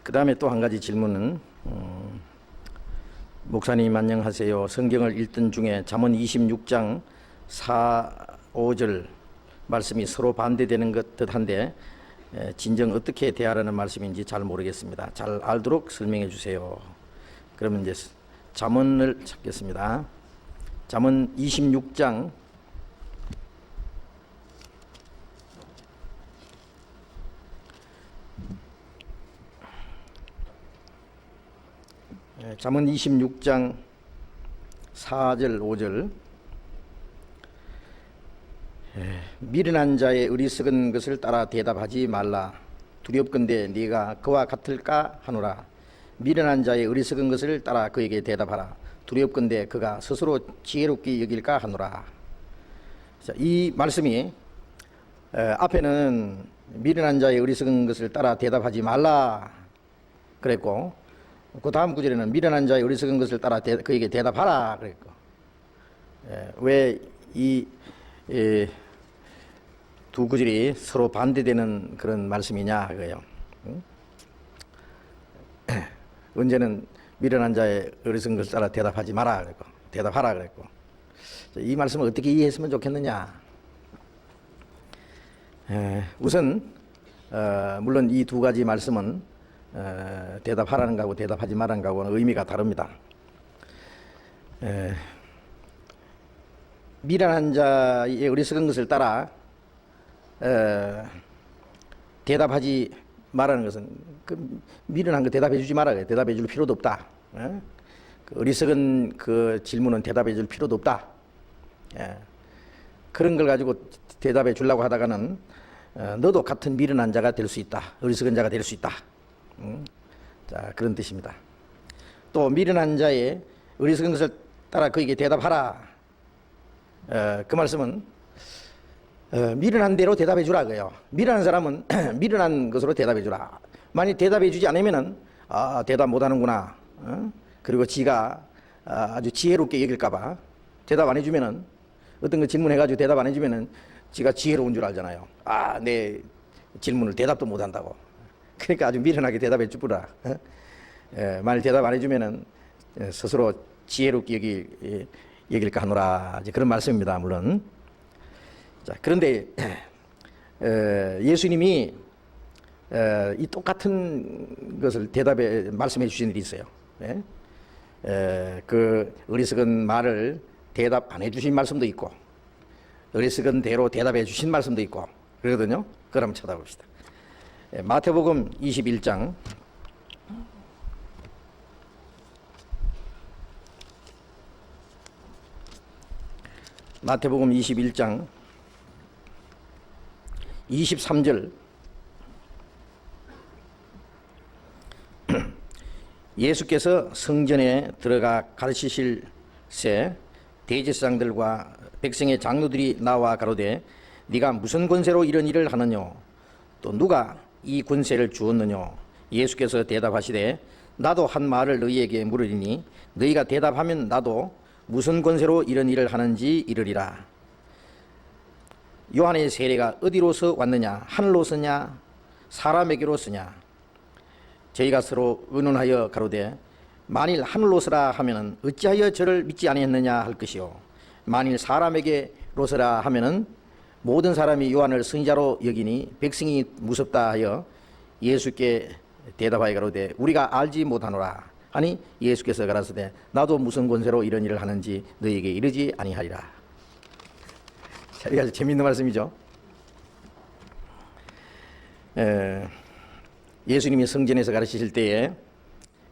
그 다음에 또 한 가지 질문은 목사님 안녕하세요. 성경을 읽던 중에 잠언 26장 4, 5절 말씀이 서로 반대되는 것 듯한데 진정 어떻게 대하라는 말씀인지 잘 모르겠습니다. 잘 알도록 설명해 주세요. 그러면 이제 잠언을 찾겠습니다. 잠언 26장 잠언 26장 4절 5절 미련한 자의 어리석은 것을 따라 대답하지 말라. 두렵건대 네가 그와 같을까 하노라. 미련한 자의 어리석은 것을 따라 그에게 대답하라. 두렵건대 그가 스스로 지혜롭게 여길까 하노라. 자, 이 말씀이 앞에는 미련한 자의 어리석은 것을 따라 대답하지 말라 그랬고, 그 다음 구절에는 미련한 자의 어리석은 것을 따라 그에게 대답하라 그랬고, 왜 이 두 구절이 서로 반대되는 그런 말씀이냐 그거예요. 언제는 미련한 자의 어리석은 것을 따라 대답하지 마라 그랬고, 대답하라 그랬고, 이 말씀을 어떻게 이해했으면 좋겠느냐. 우선 물론 이 두 가지 말씀은 대답하라는 거하고 대답하지 말라는 거하고는 의미가 다릅니다. 미련한 자의 어리석은 것을 따라 대답하지 말라는 것은 그 미련한 거 대답해 주지 말아요. 대답해 줄 필요도 없다. 그 어리석은 그 질문은 대답해 줄 필요도 없다. 그런 걸 가지고 대답해 주려고 하다가는 너도 같은 미련한 자가 될 수 있다. 어리석은 자가 될 수 있다. 자, 그런 뜻입니다. 또 미련한 자의 어리석은 것을 따라 그에게 대답하라. 그 말씀은 미련한 대로 대답해 주라 그래요. 미련한 사람은 미련한 것으로 대답해 주라. 만약 대답해 주지 않으면은 대답 못 하는구나. 그리고 지가 아주 지혜롭게 여길까 봐 대답 안 해주면은, 어떤 거 질문해 가지고 대답 안 해주면은 지가 지혜로운 줄 알잖아요. 내 질문을 대답도 못 한다고. 그러니까 아주 미련하게 대답해 주라. 만약 대답 안 해주면은 스스로 지혜롭게 여길까 하노라. 이제 그런 말씀입니다. 물론. 자, 그런데 예수님이 이 똑같은 것을 말씀해 주신 일이 있어요. 그 어리석은 말을 대답 안 해주신 말씀도 있고, 어리석은 대로 대답해 주신 말씀도 있고 그러거든요. 그걸 한번 찾아봅시다. 마태복음 21장 마태복음 21장 23절 예수께서 성전에 들어가 가르치실 새 대제사장들과 백성의 장로들이 나와 가로되 네가 무슨 권세로 이런 일을 하느냐, 또 누가 이 권세를 주었느냐. 예수께서 대답하시되 나도 한 말을 너희에게 물으리니 너희가 대답하면 나도 무슨 권세로 이런 일을 하는지 이르리라. 요한의 세례가 어디로서 왔느냐, 하늘로서냐 사람에게로서냐. 저희가 서로 의논하여 가로되 만일 하늘로서라 하면은 어찌하여 저를 믿지 아니했느냐 할 것이요, 만일 사람에게로서라 하면은 모든 사람이 요한을 선지자로 여기니 백성이 무섭다 하여 예수께 대답하여 가로되 우리가 알지 못하노라 하니 예수께서 가라사대 나도 무슨 권세로 이런 일을 하는지 너희에게 이르지 아니하리라. 자, 이게 아주 재미있는 말씀이죠. 예수님이 성전에서 가르치실 때에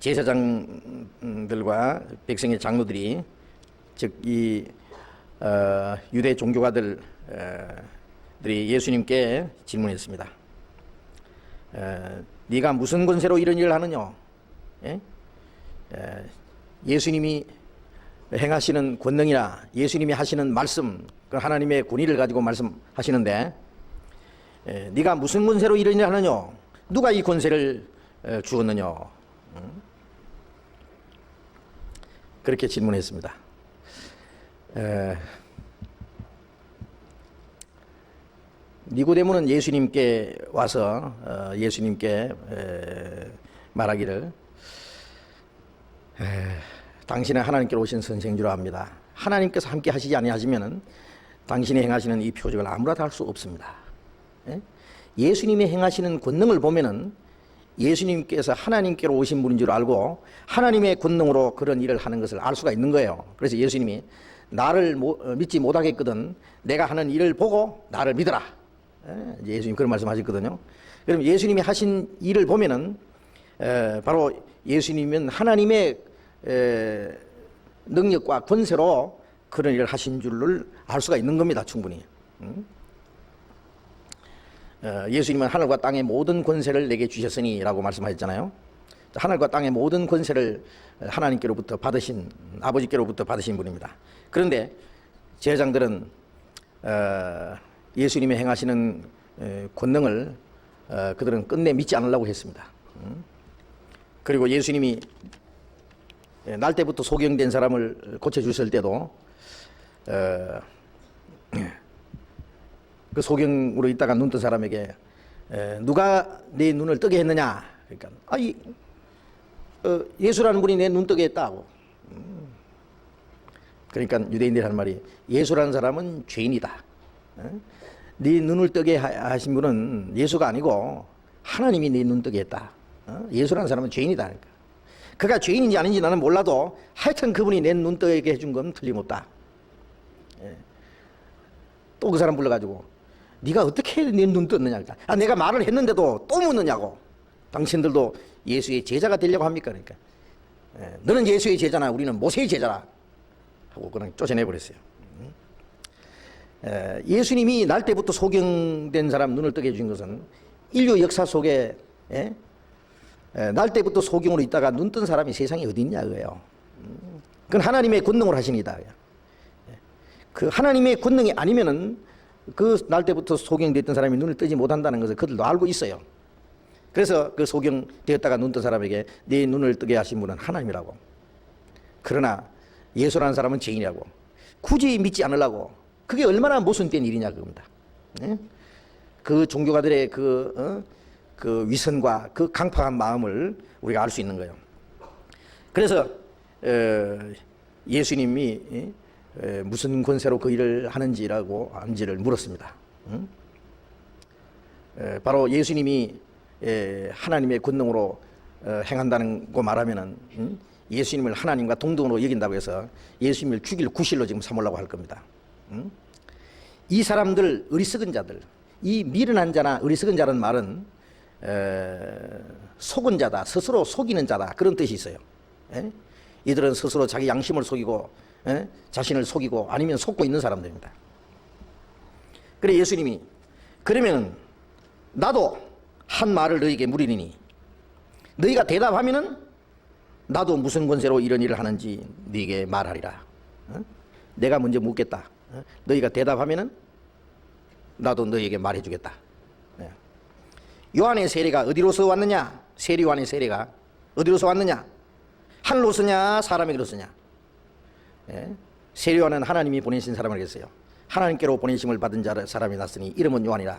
제사장들과 백성의 장로들이, 즉 이 유대 종교가들이 예수님께 질문했습니다. 네가 무슨 권세로 이런 일을 하느냐? 예수님이 행하시는 권능이나 예수님이 하시는 말씀, 그 하나님의 권위를 가지고 말씀하시는데 네가 무슨 권세로 이런 일을 하느냐? 누가 이 권세를 주었느냐? 그렇게 질문했습니다. 니고데모는 예수님께 와서 예수님께 말하기를 당신은 하나님께로 오신 선생주라 합니다. 하나님께서 함께 하시지 아니하시면은 당신이 행하시는 이 표적을 아무나 할 수 없습니다. 예수님이 행하시는 권능을 보면은 예수님께서 하나님께로 오신 분인 줄 알고 하나님의 권능으로 그런 일을 하는 것을 알 수가 있는 거예요. 그래서 예수님이 나를 믿지 못하겠거든 내가 하는 일을 보고 나를 믿어라. 예수님 그런 말씀 하셨거든요. 그럼 예수님이 하신 일을 보면은 바로 예수님은 하나님의 능력과 권세로 그런 일을 하신 줄을 알 수가 있는 겁니다. 충분히. 예수님은 하늘과 땅의 모든 권세를 내게 주셨으니 라고 말씀하셨잖아요. 하늘과 땅의 모든 권세를 하나님께로부터 받으신, 아버지께로부터 받으신 분입니다. 그런데 제자장들은 예수님이 행하시는 권능을 그들은 끝내 믿지 않으려고 했습니다. 그리고 예수님이 날 때부터 소경된 사람을 고쳐주실 때도 그 소경으로 있다가 눈 뜬 사람에게 누가 내 눈을 뜨게 했느냐? 그러니까 예수라는 분이 내 눈 뜨게 했다고. 그러니까 유대인들이 하는 말이 예수라는 사람은 죄인이다. 네 눈을 뜨게 하신 분은 예수가 아니고 하나님이 네 눈 뜨게 했다. 예수라는 사람은 죄인이다. 그러니까. 그가 죄인인지 아닌지 나는 몰라도 하여튼 그분이 내 눈 뜨게 해준 건 틀림없다. 또 그 사람 불러가지고 네가 어떻게 내 눈 떴느냐. 내가 말을 했는데도 또 묻느냐고. 당신들도 예수의 제자가 되려고 합니까? 그러니까 너는 예수의 제자나 우리는 모세의 제자라 하고 그냥 쫓아내버렸어요. 예수님이 날 때부터 소경된 사람 눈을 뜨게 해준 것은 인류 역사 속에 날 때부터 소경으로 있다가 눈 뜬 사람이 세상에 어디 있냐 그거예요. 그건 하나님의 권능으로 하십니다. 그 하나님의 권능이 아니면은 그 날 때부터 소경됐던 사람이 눈을 뜨지 못한다는 것을 그들도 알고 있어요. 그래서 그 소경되었다가 눈 뜬 사람에게 네 눈을 뜨게 하신 분은 하나님이라고. 그러나 예수라는 사람은 죄인이라고. 굳이 믿지 않으려고. 그게 얼마나 모순된 일이냐 그겁니다. 그 종교가들의 그 위선과 그 강팍한 마음을 우리가 알 수 있는 거예요. 그래서 예수님이 무슨 권세로 그 일을 하는지를 물었습니다. 바로 예수님이 하나님의 권능으로 행한다는 거 말하면은 예수님을 하나님과 동등으로 여긴다고 해서 예수님을 죽일 구실로 지금 삼으려고 할 겁니다. 이 사람들 어리석은 자들, 이 미련한 자나 어리석은 자라는 말은 속은 자다, 스스로 속이는 자다 그런 뜻이 있어요. 이들은 스스로 자기 양심을 속이고 자신을 속이고 아니면 속고 있는 사람들입니다. 그래 예수님이 그러면 나도 한 말을 너희에게 물으리니 너희가 대답하면은 나도 무슨 권세로 이런 일을 하는지 너희에게 말하리라. 내가 먼저 묻겠다. 너희가 대답하면은 나도 너희에게 말해주겠다. 요한의 세례가 어디로서 왔느냐? 세례 요한의 세례가 어디로서 왔느냐? 하늘로서냐 사람에게로서냐? 세례 요한은 하나님이 보내신 사람을 했어요. 하나님께로 보내심을 받은 사람이 났으니 이름은 요한이라.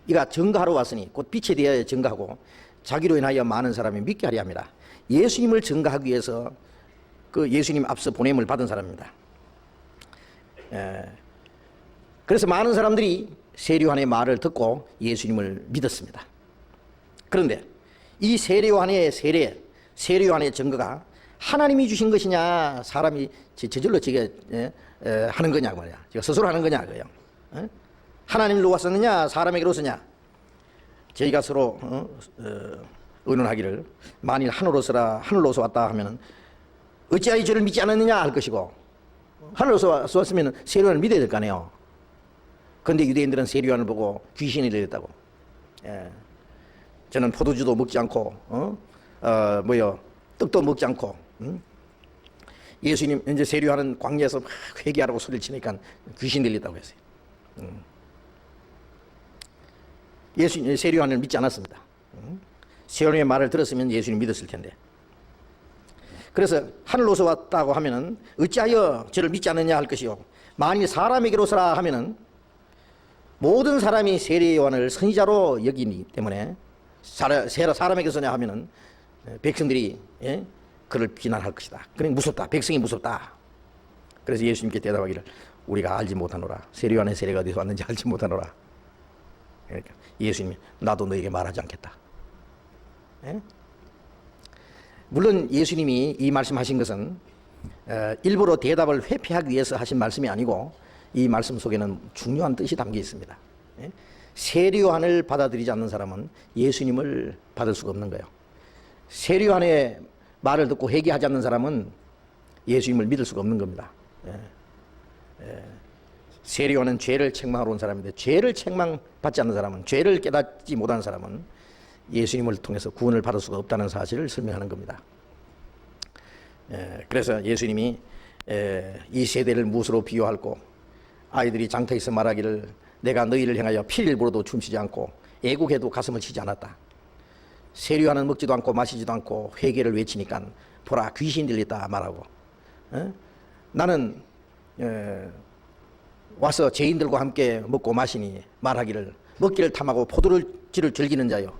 이가 증거하러 왔으니 곧 빛에 대하여 증거하고 자기로 인하여 많은 사람이 믿게 하려 합니다. 예수님을 증거하기 위해서 그 예수님 앞서 보냄을 받은 사람입니다. 그래서 많은 사람들이 세례 요한의 말을 듣고 예수님을 믿었습니다. 그런데 이 세례 요한의 세례 요한의 증거가 하나님이 주신 것이냐 사람이 저절로 지게 하는 거냐 말이야. 지가 스스로 하는 거냐 그래요. 하나님으로 왔었느냐 사람에게로 왔느냐. 저희가 서로 의논하기를 만일 하늘로서 왔다 하면은 어찌하여 저를 믿지 않았느냐 할 것이고 하늘로서 왔으면 세례 요한을 믿어야 될 거 아니에요. 그런데 유대인들은 세례 요한을 보고 귀신이 되었다고. 저는 포도주도 먹지 않고 떡도 먹지 않고 예수님 이제 세례 요한은 광야에서 막 회개하라고 소리를 치니까 귀신 들렸다고 했어요. 예수님 세례 요한을 믿지 않았습니다. 세례 요한의 말을 들었으면 예수님 믿었을 텐데. 그래서 하늘로서 왔다고 하면은 어찌하여 저를 믿지 않느냐 할 것이요 만일 사람에게로서라 하면은 모든 사람이 세례 요한을 선지자로 여기기 때문에 사람에게서냐 하면은 백성들이 그를 비난할 것이다. 그러니 무섭다. 백성이 무섭다. 그래서 예수님께 대답하기를 우리가 알지 못하노라. 세례 안에 세례가 어디서 왔는지 알지 못하노라. 그러니까 예수님이 나도 너에게 말하지 않겠다. 물론 예수님이 이 말씀하신 것은 일부러 대답을 회피하기 위해서 하신 말씀이 아니고 이 말씀 속에는 중요한 뜻이 담겨 있습니다. 세례 요한을 받아들이지 않는 사람은 예수님을 받을 수가 없는 거예요. 세례 요한의 말을 듣고 회개하지 않는 사람은 예수님을 믿을 수가 없는 겁니다. 세례 요한은 죄를 책망하러 온 사람인데 죄를 책망받지 않는 사람은, 죄를 깨닫지 못하는 사람은 예수님을 통해서 구원을 받을 수가 없다는 사실을 설명하는 겁니다. 그래서 예수님이 이 세대를 무엇으로 비유할고, 아이들이 장터에서 말하기를 내가 너희를 향하여 피를 불어도 춤추지 않고 애국해도 가슴을 치지 않았다. 세례 요한은 먹지도 않고 마시지도 않고 회개를 외치니까 보라 귀신 들렸다 말하고, 나는 와서 죄인들과 함께 먹고 마시니 말하기를 먹기를 탐하고 포도주를 즐기는 자요,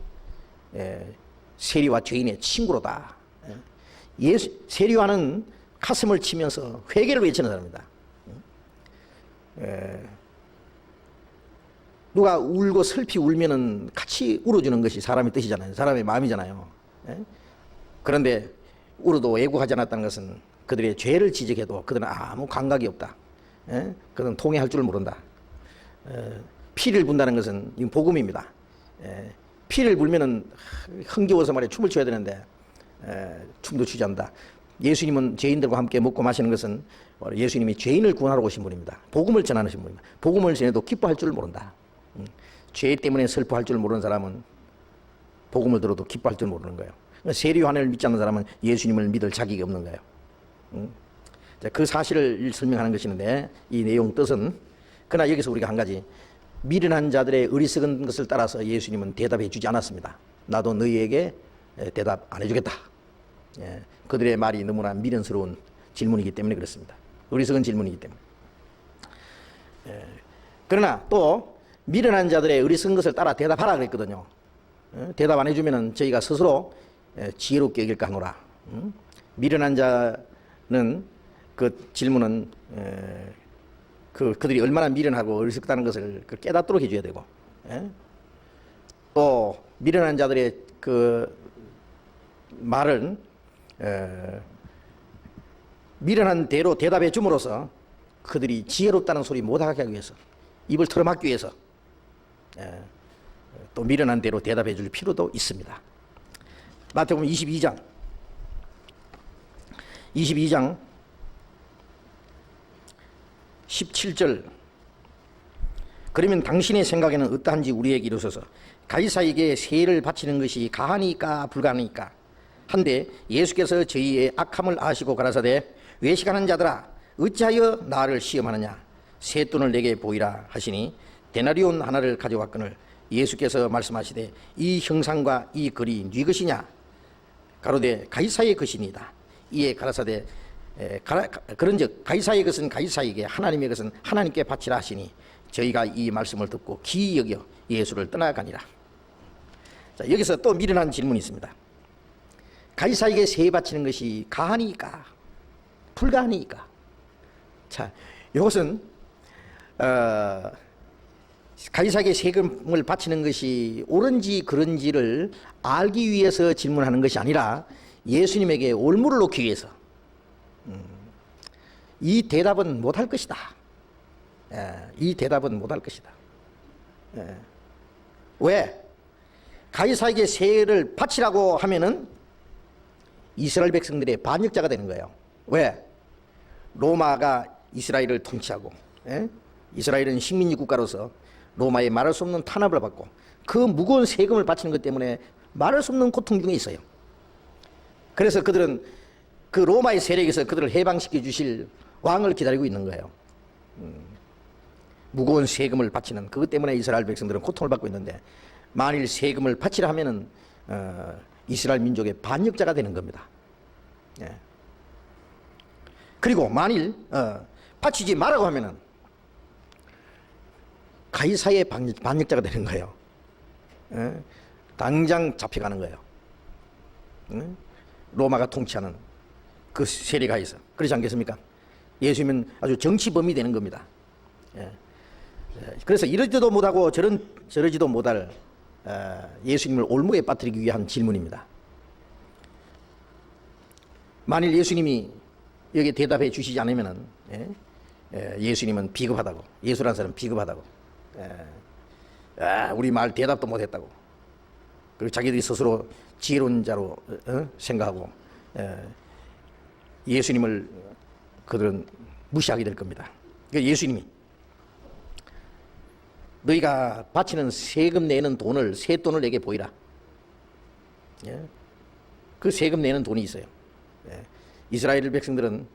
세리와 죄인의 친구로다. 세례 요한은 가슴을 치면서 회개를 외치는 사람입니다. 누가 울고 슬피 울면은 같이 울어주는 것이 사람의 뜻이잖아요. 사람의 마음이잖아요. 그런데 울어도 애국하지 않았다는 것은 그들의 죄를 지적해도 그들은 아무 감각이 없다. 그들은 통회할 줄 모른다. 피를 분다는 것은 복음입니다. 피를 불면은 흥겨워서 말이야 춤을 춰야 되는데 춤도 추지 않는다. 예수님은 죄인들과 함께 먹고 마시는 것은 예수님이 죄인을 구원하러 오신 분입니다. 복음을 전하신 분입니다. 복음을 전해도 기뻐할 줄 모른다. 죄 때문에 슬퍼할 줄 모르는 사람은 복음을 들어도 기뻐할 줄 모르는 거예요. 세례 요한을 믿지 않는 사람은 예수님을 믿을 자격이 없는 거예요. 그 사실을 설명하는 것이는데, 이 내용 뜻은, 그러나 여기서 우리가 한 가지, 미련한 자들의 어리석은 것을 따라서 예수님은 대답해 주지 않았습니다. 나도 너희에게 대답 안 해주겠다. 그들의 말이 너무나 미련스러운 질문이기 때문에 그렇습니다. 어리석은 질문이기 때문에. 그러나 또 미련한 자들의 어리석은 것을 따라 대답하라 그랬거든요. 대답 안 해주면 저희가 스스로 지혜롭게 여길까 하노라. 미련한 자는 그 질문은 그들이 얼마나 미련하고 어리석다는 것을 깨닫도록 해줘야 되고, 또 미련한 자들의 그 말은 미련한 대로 대답해 줌으로써 그들이 지혜롭다는 소리 못하게 하기 위해서, 입을 털어막기 위해서 또 미련한 대로 대답해 줄 필요도 있습니다. 마태복음 22장 17절, 그러면 당신의 생각에는 어떠한지 우리에게 이르소서. 가이사에게 세를 바치는 것이 가하니까 불가하니까 한데 예수께서 저희의 악함을 아시고 가라사대 외식하는 자들아 어찌하여 나를 시험하느냐, 새 돈을 내게 보이라 하시니 데나리온 하나를 가져왔거늘 예수께서 말씀하시되 이 형상과 이 글이 네 것이냐, 가로되 가이사의 것이니이다. 이에 가라사대 그런즉 가이사의 것은 가이사에게, 하나님의 것은 하나님께 바치라 하시니 저희가 이 말씀을 듣고 기이 여겨 예수를 떠나가니라. 자, 여기서 또 미련한 질문이 있습니다. 가이사에게 세 바치는 것이 가하니까 불가하니까. 자, 이것은 가이사에게 세금을 바치는 것이 옳은지 그른지를 알기 위해서 질문하는 것이 아니라 예수님에게 올무를 놓기 위해서, 이 대답은 못할 것이다. 이 대답은 못할 것이다. 왜? 가이사에게 세를 바치라고 하면은 이스라엘 백성들의 반역자가 되는 거예요. 왜? 로마가 이스라엘을 통치하고, 이스라엘은 식민지 국가로서 로마의 말할 수 없는 탄압을 받고 그 무거운 세금을 바치는 것 때문에 말할 수 없는 고통 중에 있어요. 그래서 그들은 그 로마의 세력에서 그들을 해방시켜 주실 왕을 기다리고 있는 거예요. 무거운 세금을 바치는 그것 때문에 이스라엘 백성들은 고통을 받고 있는데, 만일 세금을 바치라 하면은 이스라엘 민족의 반역자가 되는 겁니다. 그리고 만일 바치지 말라고 하면은 가이사의 반역자가 되는 거예요. 당장 잡혀가는 거예요. 로마가 통치하는 그 세력 하에서. 그렇지 않겠습니까? 예수님은 아주 정치범이 되는 겁니다. 그래서 이러지도 못하고 저러지도 못할 예수님을 올무에 빠뜨리기 위한 질문입니다. 만일 예수님이 여기에 대답해 주시지 않으면 예수님은 비겁하다고, 예수라는 사람은 비겁하다고, 우리 말 대답도 못했다고, 그리고 자기들이 스스로 지혜로운 자로 생각하고 예수님을 그들은 무시하게 될 겁니다. 그러니까 예수님이 너희가 바치는 세금 내는 돈을, 세돈을 내게 보이라. 그 세금 내는 돈이 있어요. 이스라엘 백성들은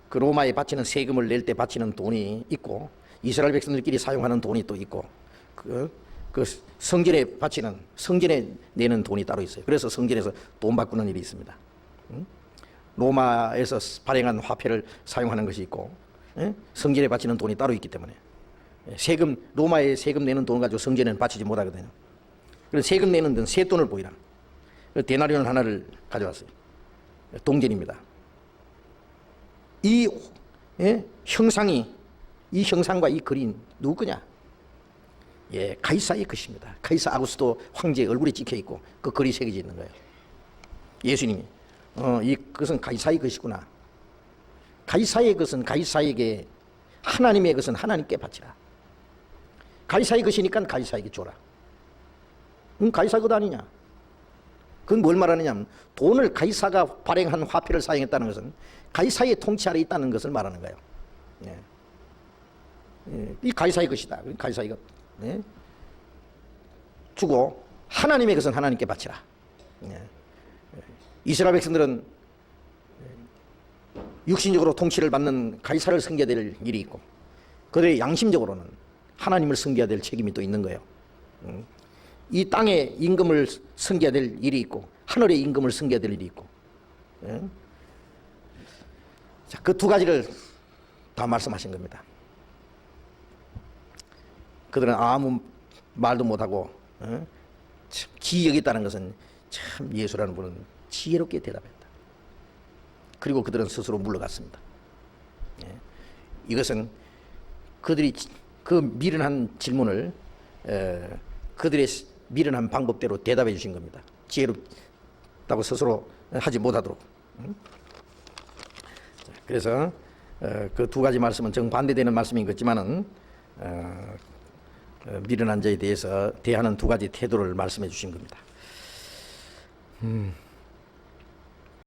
그 로마에 바치는 세금을 낼 때 바치는 돈이 있고, 이스라엘 백성들끼리 사용하는 돈이 또 있고, 그 성전에 바치는, 성전에 내는 돈이 따로 있어요. 그래서 성전에서 돈 바꾸는 일이 있습니다. 로마에서 발행한 화폐를 사용하는 것이 있고, 성전에 바치는 돈이 따로 있기 때문에 세금, 로마에 세금 내는 돈을 가지고 성전에는 바치지 못하거든요. 그래서 세금 내는 돈, 새 돈을 보이라. 데나리온 하나를 가져왔어요. 동전입니다. 이 형상이, 이 형상과 이 그림 누구 거냐? 가이사의 것입니다. 가이사 아구스도 황제의 얼굴이 찍혀 있고 그 글이 새겨져 있는 거예요. 예수님이 그것은 가이사의 것이구나. 가이사의 것은 가이사에게, 하나님의 것은 하나님께 바치라. 가이사의 것이니까 가이사에게 줘라. 그건 가이사 것 아니냐? 그건 뭘 말하느냐? 돈을, 가이사가 발행한 화폐를 사용했다는 것은 가이사의 통치 아래 있다는 것을 말하는 거예요. 이 가이사의 것이다. 가이사의 것. 주고 하나님의 것은 하나님께 바치라. 이스라엘 백성들은 육신적으로 통치를 받는 가이사를 섬겨야 될 일이 있고, 그들의 양심적으로는 하나님을 섬겨야 될 책임이 또 있는 거예요. 이 땅의 임금을 섬겨야 될 일이 있고, 하늘의 임금을 섬겨야 될 일이 있고, 자, 그 두 가지를 다 말씀하신 겁니다. 그들은 아무 말도 못하고 참 지혜가 있다는 것은 참 예수라는 분은 지혜롭게 대답했다. 그리고 그들은 스스로 물러갔습니다. 이것은 그들이 그 미련한 질문을 그들의 미련한 방법대로 대답해 주신 겁니다. 지혜롭다고 스스로 하지 못하도록. 그래서 그 두 가지 말씀은 정반대되는 말씀인 것 같지만은 미련한 자에 대해서 대하는 두 가지 태도를 말씀해 주신 겁니다.